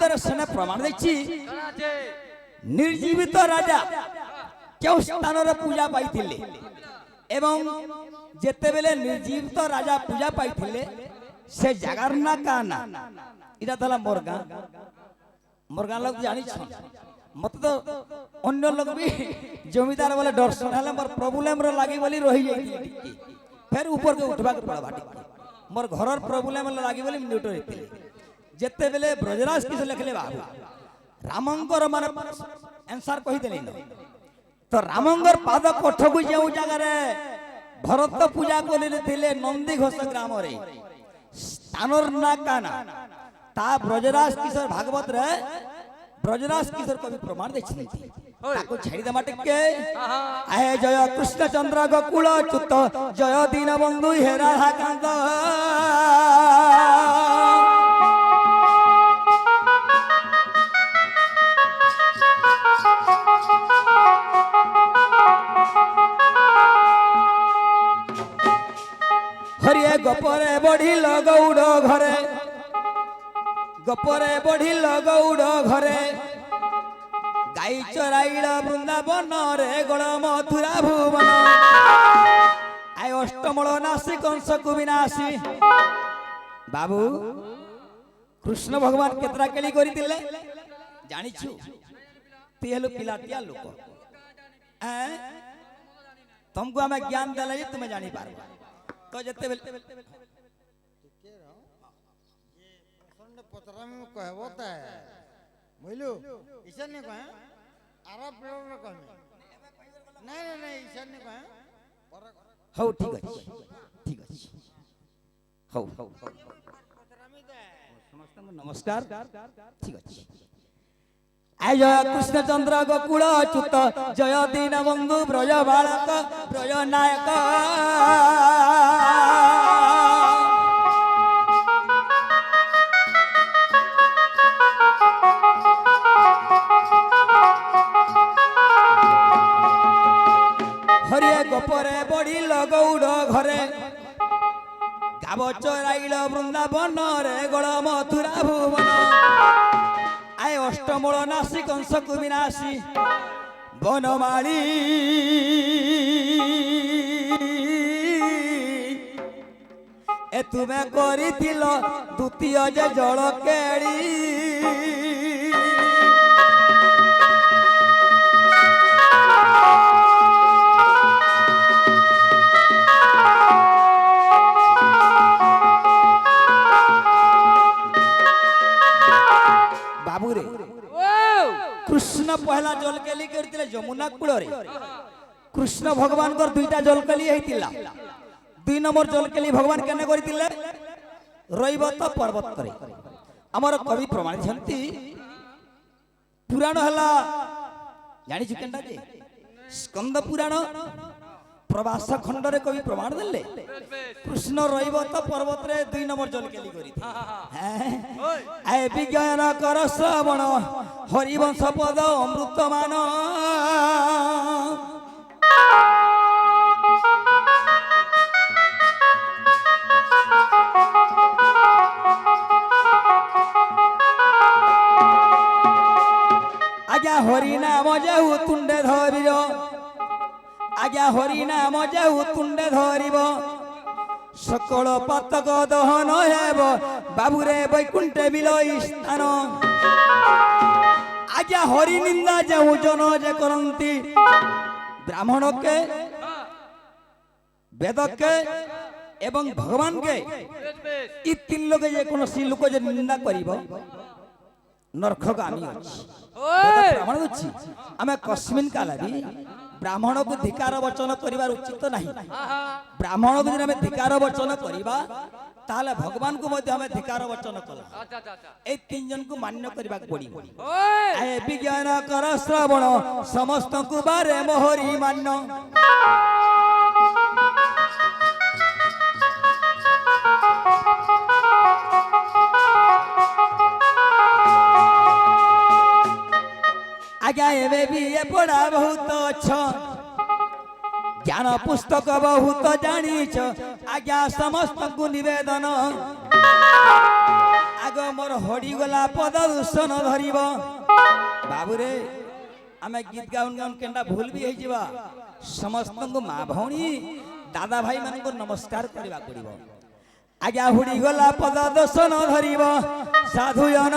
प्रमुखर सेना प्रमाण देखी निर्जीवित राजा क्यों स्थान पूजा पाई एवं जेते बेले निर्जीवित राजा पूजा पाई से जगार ना का ना इटा थला मोर गाँ लोग जानी मत तो अन्य लोग भी जमीदार वाले दर्शन है मोर प्रॉब्लम रो लागी बोली रही जाई फिर ऊपर के उठवा के पड़वा मोर घरर प्रॉब्लम लागी बोली म्यूट रहते जेते बेले ब्रजराज किस लिखले बाबू रामंगर मान आंसर कहि देले न तो रामंगर पाद कोठ को जेउ जगह रे भरत पूजा कोले थिले नंदी घोष ग्राम रे स्थानर ना काना ता ब्रजराज किशोर भागवत रे ब्रजराज किशोर कवि प्रमाण देखि ताको छाड़ी दे माटे के आए जय कृष्ण चंद्र गोकुल च्युत जय दीन बंधु हे राधा कांत हरिये गोपरे बढ़िल गौड़ घरे गोपरे बढ़िल गौड़ घरे गाई चराइल वृंदावन रे गण मथुरा भुवन आय अष्टमूल नासी कंस को विनाशी बाबू कृष्ण भगवान केतरा केली करितिले जानिछु ती हेलो पिलाटिया लोक तुमको हमें ज्ञान देला जे तुम्हें जानी पारबो तो जते बेल ठीक है ये प्रसन्न पतरा में कहबोता है बोलो ईशान ने कहा अरब लोग ने कहा नहीं ईशान ने कहा हो ठीक है हो पतरा में दे समस्त नमस्कार ठीक है आय जय कृष्ण चंद्र गोकुल च्युत जय दीन बंधु ब्रज बालक ब्रज नायक हरिये गोपरे बढ़िल गौड़ घरे गाव चराइल वृंदावन रे गण मथुरा भुवन आय अष्टमूल नासी कंस को विनाशी बनमाली ए तुम्हें करिथिल द्वितीय जे जल केड़ी कृष्ण पहला जलकेली करथिले जमुना कूल रे कृष्ण भगवान को दुईटा जलकेली हेतिला दुई नंबर जलकेली भगवान केने करथिले रैवत पर्वत रे हमर कवि प्रमाण छंती पुराण हला जानि छु केनटा जे स्कंद पुराण प्रवास खंड रे कवि प्रमाण देले कृष्ण रैवत पर्वत रे दुई नंबर जलकेली करी आए विज्ञान कर श्रवण हरिवंश पद अमृतमान आज्ञा हरि नाम जाऊ तुंडे धरिर आज्ञा हरि नाम जाऊ तुंडे धरिब सकल पातक दहन हेब बाबुरे वैकुंठे विलय स्थान आज्ञा हरि निंदा जाऊ जन जे करंती ब्राह्मण के वेद के एवं भगवान के ई तीन लोग जे कोनोसी लोक जे निंदा करिवो नरकगामी अछि ब्राह्मण अछि आमे कस्मिन काल भी ब्राह्मण को धिकार वचन करिवार उचित नहीं ब्राह्मण को जने धिकार वचन करिबा ताले भगवान को मध्ये हमें धिकार वचन कला ए तीन जन को मान्य करिबा पड़ी आए विज्ञान कर श्रवण समस्त को बारे मोहरी मान्य आज्ञा एवे भी ये पढ़ा बहुत अच्छा ज्ञान पुस्तक बहुत जानी आज्ञा समस्त को निवेदन आग आग मोर हड़ी गला पद दूषण धरिब बाबूरे आमे गीत गाउन गाउन केनटा भूल भी हो जावा समस्त को माँ भौणी दादा भाई मान को नमस्कार करवा पड़िबो आज्ञा हुड़ी गला पद दूषण धरिब साधु जन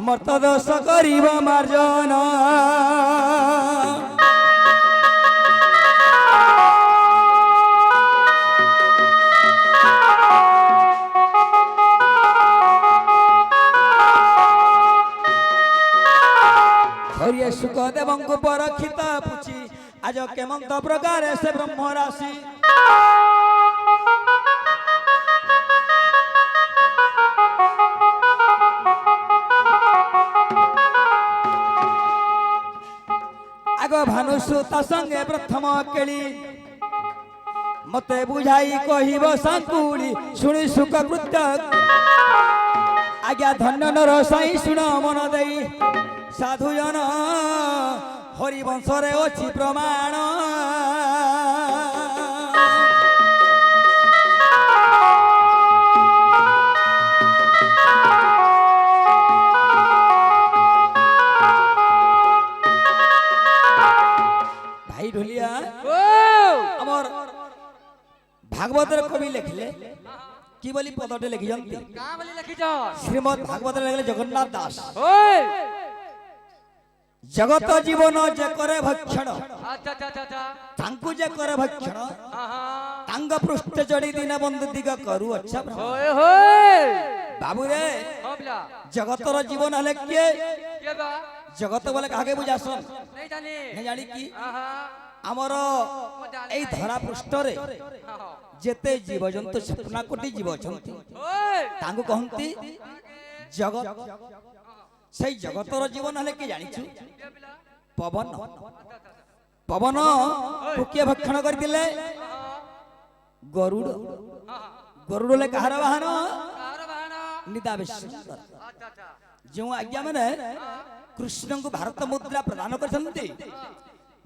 मर्त दोष करिब मार्जन सुखदेव को परखिता पूछी आज केमंत प्रकार से ब्रह्म राशि आग भानुसुता संगे प्रथम केली मते बुझाई कहिब संकुली शुणी सुख कृत्य आज्ञा धन्य नर साई शुण मन देई साधु जन हरिवंश रे अच्छी प्रमाण भाई ढोलिया अमर भागवत कवि लिखले की बोली पदटे लिखि श्रीमद भागवत लिखले जगन्नाथ दास जगत जीवन जे करे भक्षण तांकु जे करे भक्षण तांग पृष्ठ चढ़ी दिन बंधु दिग करू अच्छा बाबू रे जगतर जीवन हले के जगत बोले कागे बुझासन नहीं जानी की हमर एई धरा पृष्ठ रे जेते जीव जंतु सपना कोटी जीव अछंती तांगु कहंती जगत से जगतर जीवन हले के जानिछु पवन पवन कुकिया भक्षण करथिले गरुड़ गरुड़ ले कहार वाहन निदावेश जो आज्ञा माने कृष्ण को भारत मुद्रा प्रदान करछन्ती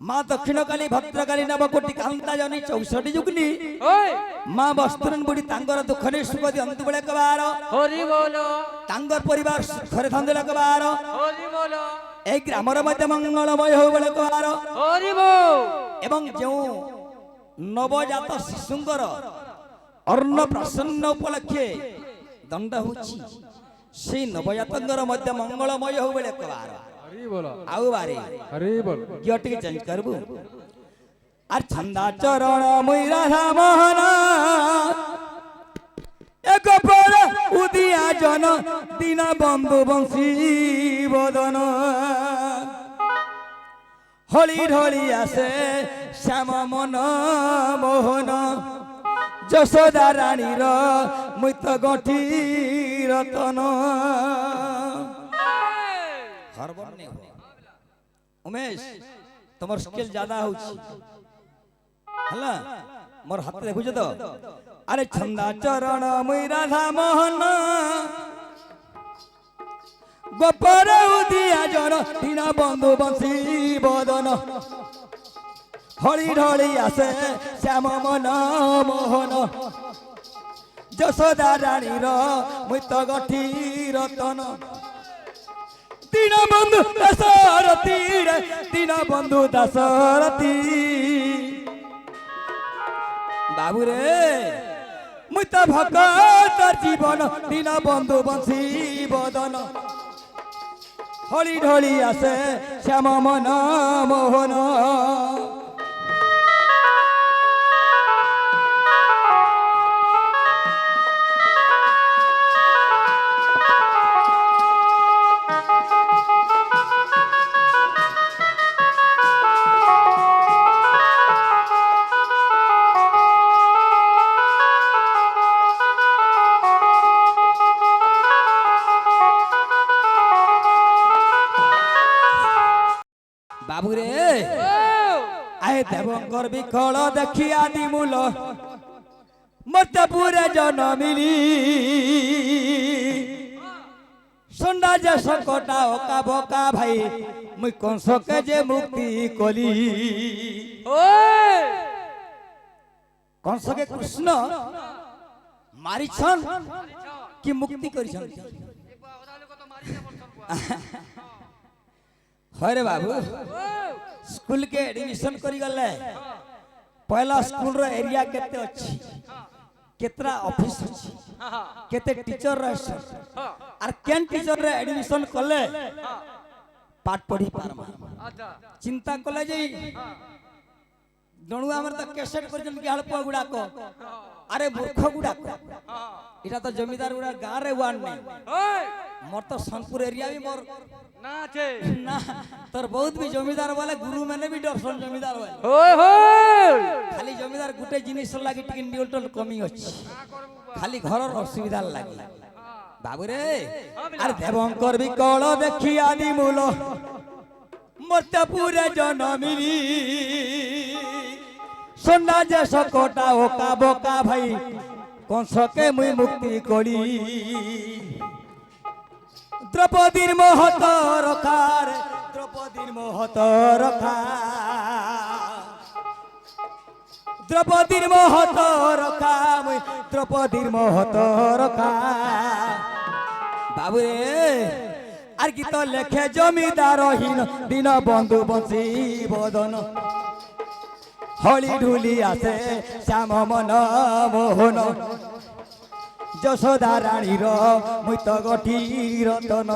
माँ दक्षिण काली भद्रकाली नवकोटि कांता जनी 64 जुगनी माँ वस्त्रन बुढ़ी तांगर दुख ने सुख दियंतु बेले कबार हरि बोलो तांगर परिवार सुखरे थांदले कबार हरि बोलो ए ग्रामर मध्य मंगलमय हो बेले कबार हरि बोल एवं जो नवजात शिशुंकर अर्ण प्रसन्न उपलक्षे दंड होची से नवजातंगर मध्य मंगलमय हो बेले कबार आओ बारे अरे बोल गियोटी चेंज करबू आर छंदा चरण मुई राधा मोहन एक पर उदिया जन दीना बंधु बंशी बदन हली ढली आसे श्याम मन मोहन যশোদা রানীর মৃত গঠি রতন হরবর্ণে উমেশ তোমার স্কেল ज्यादा হচ্ছে হলা মোর হাত দেখুছ তো আরে ছন্দা চরণ মই রাধা মোহন গোপর উদিয়া জন দীন বন্ধু বংশী বদন হরি ঢলি আসে শ্যাম মন মোহন যশোদা রানীর মৃত গঠি রতন দীন বন্ধু দাসরথী রে দীন বন্ধু দাসরথী বাবু রে মৃত ভগত জীবন দীন বন্ধু বংশী বদন হরি ঢলি আসে শ্যাম মন মোহন বাবুরে আয়ে দেবঙ্কর বিখল দেখিয়া দিমূল মতে পুরে জনমিলি সন্ধ্যা যে সকটা ওকা বকা ভাই মুই কংসকে যে মুক্তি কলি কংসকে কৃষ্ণ মারিছন কি মুক্তি করেছেন হয় রে বাবু স্কুল के एडमिशन करी गले पहला स्कूल रो एरिया केते अछि केतरा ऑफिस अछि केते टीचर रहस आर केन टीचर रे एडमिशन कले पाठ पढ़ी पारमा चिंता कले जे जणु हमर त कैसेट करजन के हळपुआ गुडा को अरे मूर्ख गुडा को इटा तो जमीदार गुडा गां रे वान नै मोर तो सोनपुर एरिया भी मोर ना छे ना तोर बहुत भी जमीदार वाले गुरु मैंने भी डरसन जमीदार वाले ओए होय खाली जमीदार गुटे जिनिस लागी टिके न्यूट्रल कमी अछि खाली घरर असुविधा लागी बाबू रे अरे देवंकर भी कळ देखि आदि मूल मर्त्य पूरे जनमिनी सोना जे सकोटा ओका बोका भाई कंस के मुई मुक्ति करी द्रौपदीर महत रखार द्रौपदीर महत रखा द्रौपदीर महत रखा द्रौपदीर महत रखा बाबू रे आर गीत लेखे जमीदारहीन दिन बंधु बंशी बदन हली ढुली आसे श्याम मन मोहन যশোদা রানীর মৃত গঠি রতন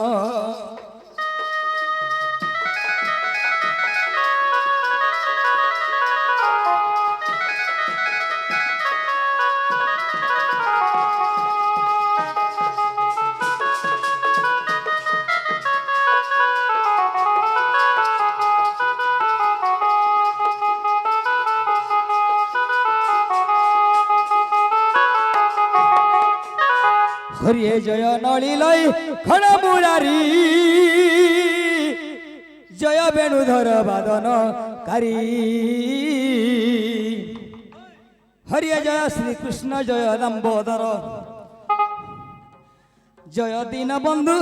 হরিয়ে জয় নলিলই ঘন মুরারি জয় বেণুধর বাদন কারি হরিয়ে জয় শ্রীকৃষ্ণ জয় লম্বোদর জয় দীন বন্ধু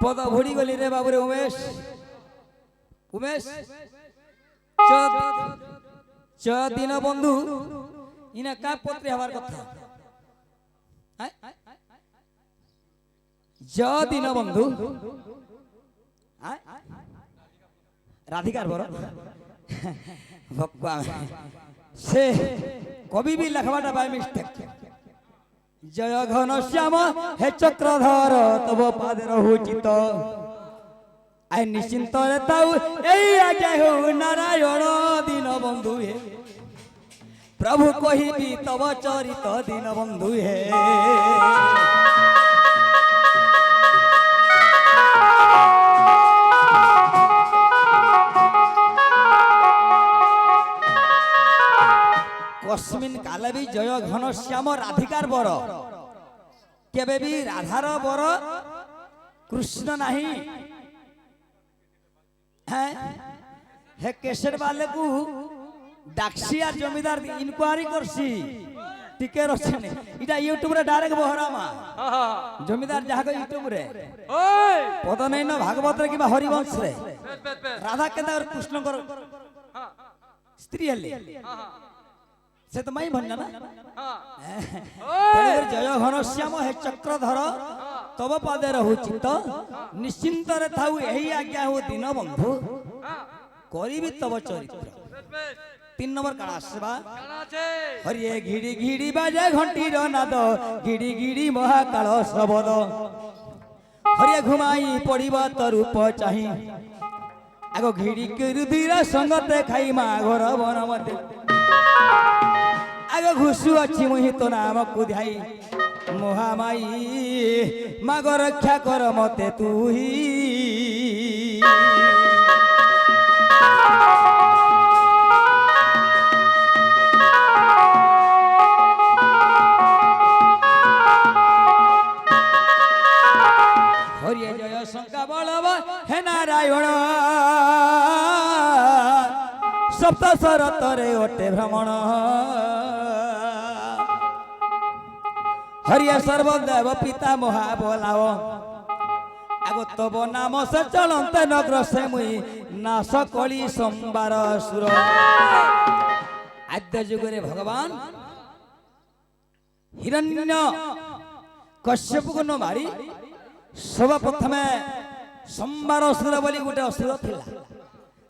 পদ ভুড়ি গলি রে বাবুরে উমেশ উমেশ জয় দীন বন্ধু ইনা কা পত্রে হওয়ার কথা জয় দীন বন্ধু রাধিকার বড় ভগবান সে কবি বি লেখবাটা বাই মিস্টেক জয় ঘন শ্যাম হে চক্রধর তব পাদে রহু চিত আই নিশ্চিন্ত রে তাউ এই আগে হো নারায়ণ দীন বন্ধু হে प्रभु कहिबी तब चरित दीन बंधु हे कस्मिन काले भी जय घन श्याम राधिकार बर केबे भी राधार बर कृष्ण नहीं है हे केसर वाले को डाक्सिया जमीदार इनक्वारी करसी टिके रछने इटा यूट्यूब रे डायरेक्ट बहरामा जमीदार जहा को यूट्यूब रे ओए पता नहीं ना भागवत रे कि हरिवंश रे राधा केदा और कृष्ण कर स्त्री हले से तो मई भन्ना ना ओए जय घन श्याम हे चक्रधर तब पादे रहु चित निश्चिंत रे थाउ एही आज्ञा हो दीन बंधु करिबी तब चरित्र 3 नंबर काड़ा सेवा हरिये घिड़ी घिड़ी बाजे घंटी रो नाद घिड़ी घिड़ी महाकाल शबद हरिये घुमाई पड़िबा तो रूप चाही आगो घिड़ी के रुधिर संगते खाई मा घर बन मते आगो घुसु अछि मुहि तो नाम कुधाई मोहामाई माग रक्षा कर मते तू ही हरिये जय शंका बलव हे नारायण सप्त शरत रे ओटे भ्रमण हरिये सर्वदेव पिता महा बोलाव आगो तब नाम से चलते नगर से मुई नाश कली सोमवार सुर आद्य जुग रे भगवान ହିରଣ୍ୟ କଶ୍ୟପକୁ ନ ମାରି ସର୍ବପ୍ରଥମେ ସମ୍ବାର ଅସୁର ବୋଲି ଗୋଟେ ଅସୁର ଥିଲା,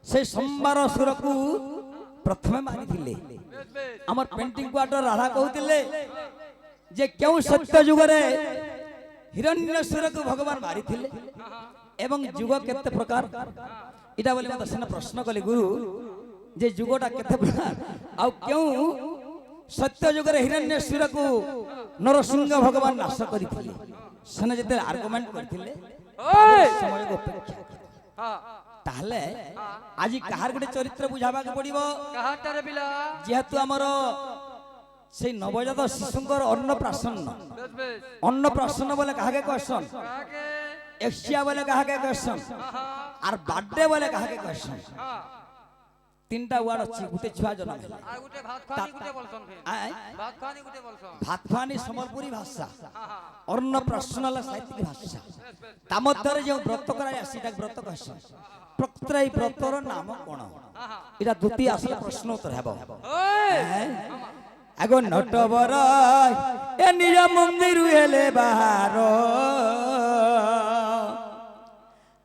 ସେ ସମ୍ବାର ଅସୁରକୁ ପ୍ରଥମେ ମାରିଥିଲେ। ଆମର ପେଣ୍ଟିଂ କ୍ୱାର୍ଟର ରାଧା କହୁଥିଲେ ଯେ କେଉଁ ସତ୍ୟ ଯୁଗରେ ହିରଣ୍ୟସୁରକୁ ଭଗବାନ ମାରିଥିଲେ ଏବଂ ଯୁଗ କେତେ ପ୍ରକାର, ଏଇଟା ବୋଲି ମତେ ସେନା ପ୍ରଶ୍ନ କଲେ ଗୁରୁ ଯେ ଯୁଗଟା କେତେ ପ୍ରକାର ଆଉ କେଉଁ ସତ୍ୟ ଯୁଗରେ ହିରଣ୍ୟସୁରକୁ ନରସିଂହ ଭଗବାନ ନାଶ କରିଥିଲେ। ସେନା ଯେତେବେଳେ ଆର୍ଗୁମେଣ୍ଟ କରିଥିଲେ ସମୟକୁ ଅପେକ୍ଷା ତାହେଲେ ଆଜି କାହାର ଗୋଟେ ଚରିତ୍ର ବୁଝାବାକୁ ପଡିବ। କାହାଟାରେ ପିଲା ଯେହେତୁ ଆମର সেই নবজাত শিশুঙ্কর অন্নপ্রাশন, বেশ বেশ অন্নপ্রাশন বলে কাহাকে কহসন, কাকে এক্সিয়া বলে কাহাকে কহসন, আর বার্থডে বলে কাহাকে কহসন। হ্যাঁ তিনটা ওয়ার্ড আছে, গুটে ছুয়া জন্ম হেলা। আর গুটে ভাত খানি গুটে বলছন ফের আয় ভাত খানি গুটে বলছন ভাত খাওয়ানি সম্বলপুরী ভাষা, হ্যাঁ অন্নপ্রাশন হল সাহিত্যিক ভাষা। বেশ বেশ তা মধ্যে যে ব্রত করা যায় সেটা ব্রত কহসন। প্রকৃত এই ব্রতর নাম কোন, হ্যাঁ এটা দ্বিতীয় আসলে প্রশ্ন উত্তর হব। ওই আগ নটবর এ নিজ মন্দির হেলে বাহার,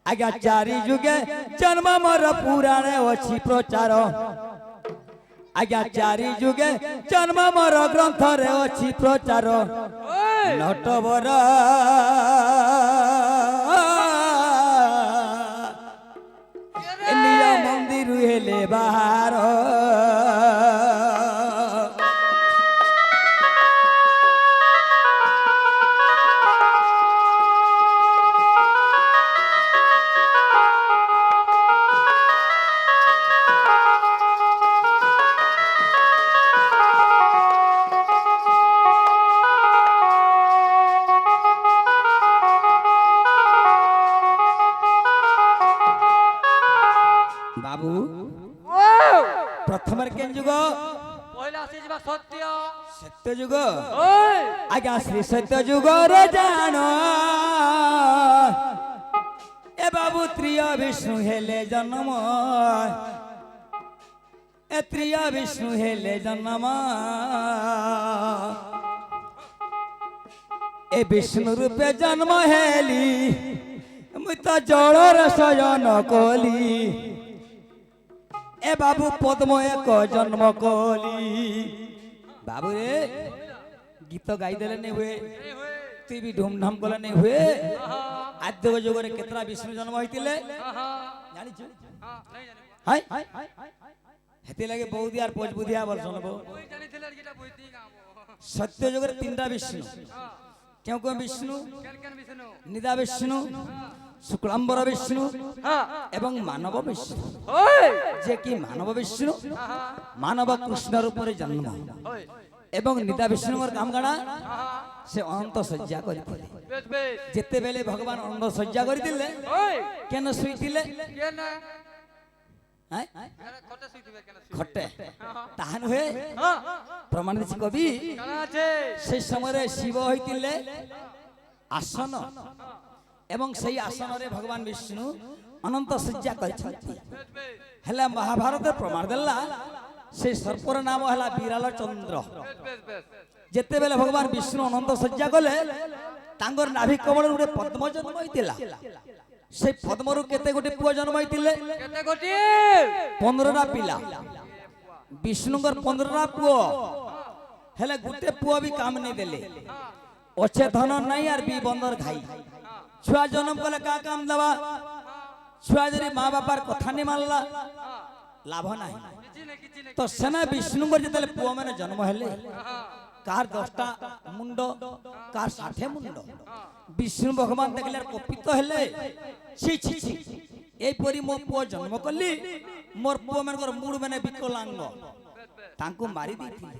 আজ্ঞা চারি যুগে জন্ম মর পুরাণে অছি প্রচার, আজ্ঞা চারি যুগে জন্ম মর গ্রন্থরে অছি প্রচার। ওই নটবর এ নিজ মন্দির হেলে বাহার, বাবু প্রথমের কেন যুগ, পয়লা আসি যা সত্য সত্য যুগ। ওই আজ্ঞা শ্রী সত্য যুগরে জান এ বাবু ত্রিয় বিষ্ণু হেলে জন্ম, এ ত্রিয় বিষ্ণু হেলে জন্ম, এ বিষ্ণু রূপে জন্ম হেলি মুই তো জড়র শয়ন কলি, এ বাবু পদ্ম এক জন্ম কলি। বাবু রে গীত গাইদেলে নেই হুয়ে, তুই বি ধুমধাম কলে নেই হুয়ে। আদ্য যুগরে কেতরা বিষ্ণু জন্ম হইতিলে জানিছ? হ্যাঁ নাই জানি হাই হেতি লাগে বৌদি আর পোজ বুধিয়া বল শুনবো। ওই জানিছিলে যেটা বইতি গাবো সত্য যুগরে তিনটা বিষ্ণু, হ্যাঁ কেউ কেউ বিষ্ণু, কেন কেন বিষ্ণু নিদা বিষ্ণু, শুক্লাম্বর বিষ্ণু হ্যাঁ এবং মানব বিষ্ণু। ওই যে কি মানব বিষ্ণু হ্যাঁ মানব কৃষ্ণর উপরে জন্ম, ওই এবং নিদা বিষ্ণুর কাম কাଣା হ্যাঁ সে অনন্ত শয্যা করিଥିଲେ। বেশ বেশ যেতেবেলে ভগবান অনন্ত শয্যা করিଥିଲେ ওই কেন শুইଥିଲେ? কেন হ্যাঁ খটে শুইতিবে কেন খটে তাহান হুয়ে হ্যাঁ প্রমাণ দিচ্ছি কবি। কেন আছে সেই সমୟରେ শিব হইଥିଲେ আসন এবং সেই আসନରେ ভগবান বিষ্ণু অনন্ত শয্যা କରିଛନ୍ତି। বেশ বেশ হেলে মহাভারতের প্রমাণ দেলা সেই সর্পর নাম হেলা বিরাল চন্দ্র। বেশ বেশ বেশ যেতেবেলে ভগবান বিষ্ণু অনন্ত শয্যা কলে তাঙ্কর নাভি কমল গোটে পদ্ম জন্ম হইতিলা। সেই পদ্মরু কেতে গোটে পুଅ জন্ম হইতিলে? কেতে গটি 15টা পিলা। বিষ্ণুঙ্কর 15টা পুଅ, হেলে গোটে পুଅ বি কাম নেই দেলে। অছে ধন নাই আর বি বন্দর ঘাই। ছুয়া জন্ম কলে কা কাম দেবা? ছুয়া যদি মা বাবার কথা নি মানলা লাভ নাই। কিছু না তো সেনা বিষ্ণুঙ্কর যেতেলে পুଅ মানে জন্ম হেলে হ্যাঁ কার 10টা মুন্ড, কার 60 মুন্ড। বিষ্ণু ভগবান দেখলে আর কপিত হেলে ছি ছি ছি এইপরি মো পুଅ জন্ম কলি, মোর পুଅ মানকর মুড় মানে বিকলাঙ্গ, তাঙ্কু মারি দিଥିଲେ।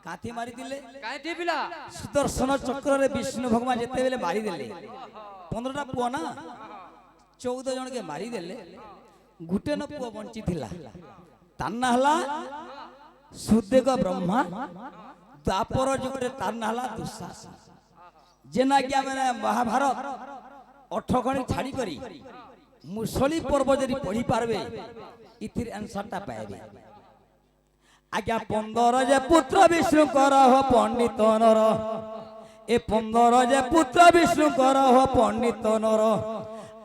কাথি মারি দিলে? কাইটি পিলা সুদর্শন চক্ରରେ বিষ্ণু ভগবান যেতেবেলে মারি দেলে 15টা পুଅ না 14 জনকে মারি দেলে, গুটে ন পুଅ বঞ্চি থিলা। তার না হলা সুদেগ ব্রহ্মা। দ্বাপর যুগরে তার না হলা দুঃশাসন। যেনা কি মানে মহাভারত 8 খনি ছাড়ি করি মুসলি পর্ব যদি পড়ি পারবে ইথির আনসারটা পাইবে। আজ্ঞা 15 যে পুত্র বিষ্ণু কর পণ্ডিত নর এ 15 যে পুত্র বিষ্ণু কর পণ্ডিত নর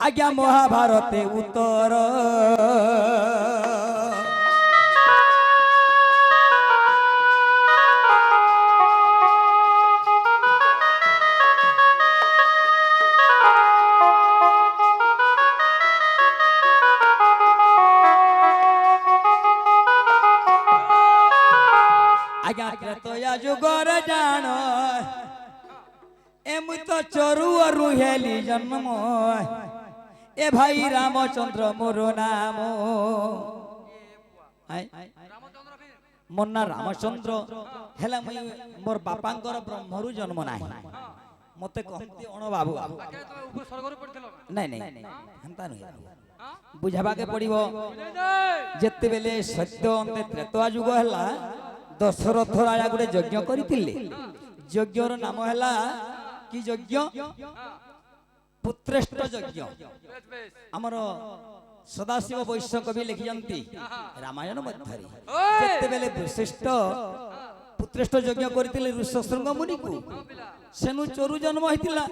আজ্ঞা মহাভারতে উত্তর আজ্ঞা ত্রেতয়া যুগর জান এমু তো চরু রুহেলি জন্ম এ ভাই রামচন্দ্র মোর নাম রামচন্দ্র ফির মোর না রামচন্দ্র হেলা মুই মোর বাপাঙ্কর ব্রহ্মরু জন্ম নাই মতে কহতি অণ বাবু আগে তুমি উপর স্বর্গরে পড়িছিল নাই নাই হেন্তা নই হ্যাঁ বুঝাবাকে পড়িব বুঝাই দে যেতেবেলে সত্য অন্তে ত্রেতয়া যুগ হেলা দশরଥ রাজা গুଟେ যজ্ঞ କରିଥିଲେ যজ্ঞର নাম ହେଲା কি যজ্ঞ পুত্রেষ্ঠ যজ্ঞ বেশ বেশ ଆମର ସଦାଶିବ ବୈଶ୍ୟ କବି ଲେଖିଛନ୍ତି ରାମାୟଣ ମଧ୍ୟରେ ওই ଯେତେବେଳେ ବଶିଷ୍ଠ ପୁତ୍ରେଷ୍ଠ ଯଜ୍ଞ କରିଥିଲେ ଋଷଶୃଙ୍ଗ ମୁନିକୁ ସେନୁ ଚୋରୁ ଜନ୍ମ ହେଇଥିଲା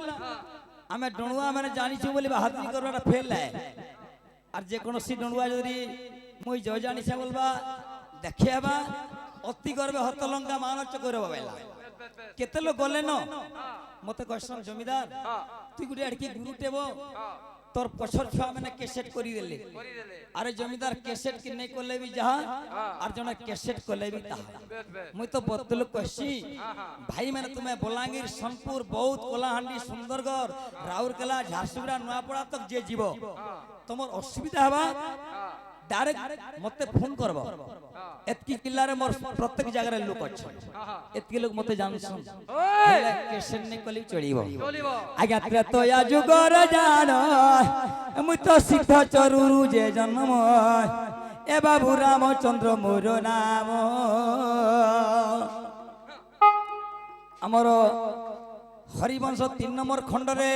ଆମେ ଡଣୁଆ ମାନେ ଜାଣିଛୁ ବୋଲି ବାହାଦୁରୀ କରିବାଟା ଫେଲ ହେ আর যে কোনসি ডণুয়া যদি মুই জয় জানিছে বলবা দেখিবা অতি গর্বে হতলঙ্কা মানচ করব বেলা কেতে লোক গলে ন মতে কইছন জমিদার তুই গুড়ি আড়কি গুরু টেব তোর পছর ছুয়া মানে কেসেট করি দেলে করি দেলে আরে জমিদার কেসেট কি নাই করলে বি যাহা আর জনে কেসেট করলে বি তাহা বেশ বেশ মুই তো বদল কইছি ভাই মানে তুমি বলাঙ্গীর সোনপুর বৌদ্ধ কোলাহান্ডি সুন্দরগড় রাউরকেলা ঝারসুগুড়া নোয়াপড়া তক যে জীব তোমার অসুবিধা হবা ডাইরেক্ট মতে ফোন করব এতকি কিল্লারে মোর প্রত্যেক জায়গায় লোক আছে এতকি লোক মতে জানছন ওই কেসেট নাই কলি চলিব চলিব আজ্ঞা ত্রেতয়া যুগর জান মুই তো সিদ্ধ চরুরু যে জন্ম এ বাবু রামচন্দ্র মোর নাম আমার হরিবংশ 3 নম্বর খণ্ডরে